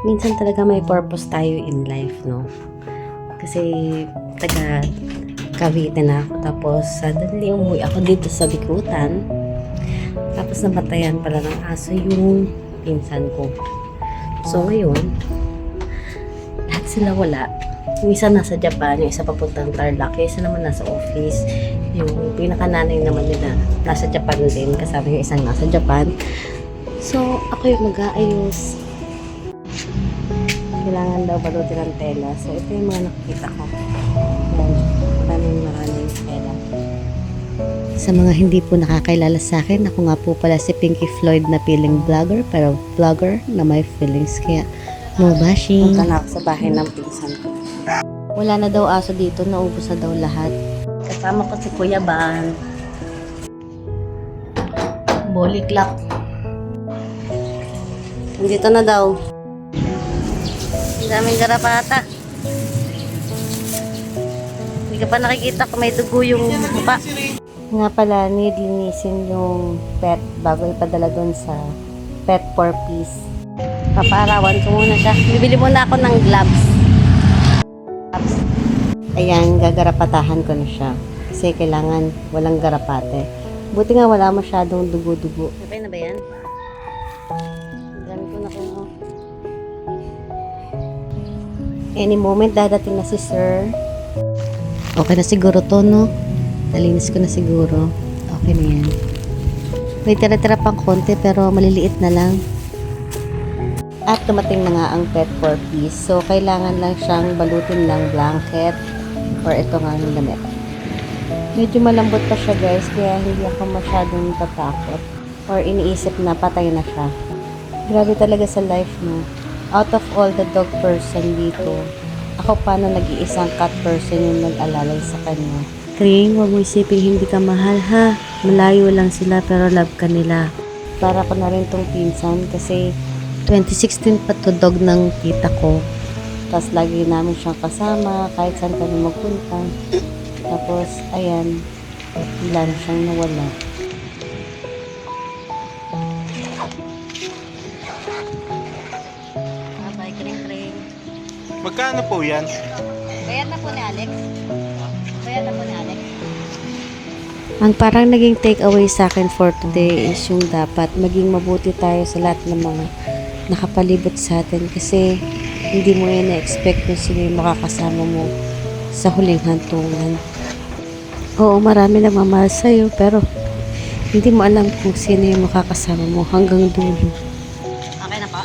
minsan talaga may purpose tayo in life, no? Kasi taga Cavite na ako, tapos suddenly umuwi ako dito sa Bikutan, tapos namatayan pala ng aso yung pinsan ko. So ngayon, lahat sila wala. Yung isa nasa Japan, yung isa papuntang Tarlac, yung isa naman nasa office, yung pinakananay naman nila nasa Japan din, kasama yung isang nasa Japan. So ako yung mag-aayos. Kailangan daw balutin ng tela. So, ito yung mga nakikita ko. Yan. Maraming tela. Sa mga hindi po nakakilala sa akin, ako nga po pala si Pinky Floyd na feeling vlogger, pero vlogger na may feelings. Kaya, no bashing. Punta na ako sa bahay ng pinsan ko. Wala na daw aso dito, naubos na daw lahat. Kasama ko si Kuya Ban. Boliklak. Dito na daw. Daming garapata. Hindi ka pa nakikita kung may dugo yung mukha. Nga pala, need linisin yung pet bago ipadala dun sa pet for peace. Papaarawan ko muna siya. Bibili muna ako ng gloves. Ayan, gagarapatahan ko na siya. Kasi kailangan walang garapate. Buti nga wala masyadong dugo-dugo. Sabay na ba yan? Dami ko na kung any moment dadating na si sir. Okay na siguro to, no? Nalinis ko na siguro. Okay na yan. May tira-tira pang konti pero maliliit na lang. At dumating na nga ang pet for peace. So, kailangan lang siyang balutin ng blanket or ito nga yung damit. Medyo malambot pa siya, guys, kaya hindi ako masyadong tatakot or iniisip na patay na siya. Grabe talaga sa life, no? Out of all the dog person dito, ako pa na nag-iisang cat person yung nag-alalay sa kanya. Kring, huwag mo isipin hindi ka mahal, ha? Malayo lang sila pero love ka nila. Para ko na rin tong pinsan kasi 2016 pa to dog ng tita ko. Tapos lagi namin siyang kasama kahit saan kami magpunta. Tapos, ayan, bigla na siyang nawala. Magkano po yan? Bayad na po ni Alex. Bayad na po ni Alex. Ang parang naging take away sa akin for today is yung dapat maging mabuti tayo sa lahat ng mga nakapalibot sa atin kasi hindi mo yan na-expect kung sino yung makakasama mo sa huling hantungan. Oo, marami nagmamahal sa'yo pero hindi mo alam kung sino yung makakasama mo hanggang dulo. Okay na po.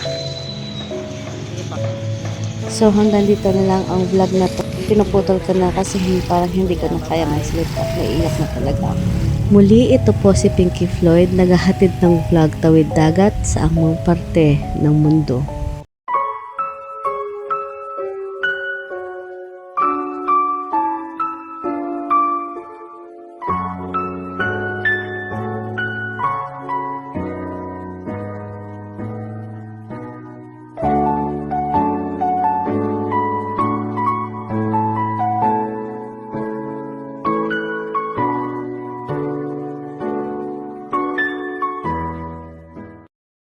So hanggang dito na lang ang vlog na to. Pinuputol ko na kasi parang hindi ko na kaya magsalita. Naiiyak na talaga ako. Muli, ito po si Pinky Floyd, naghahatid ng vlog tawid dagat sa amang parte ng mundo.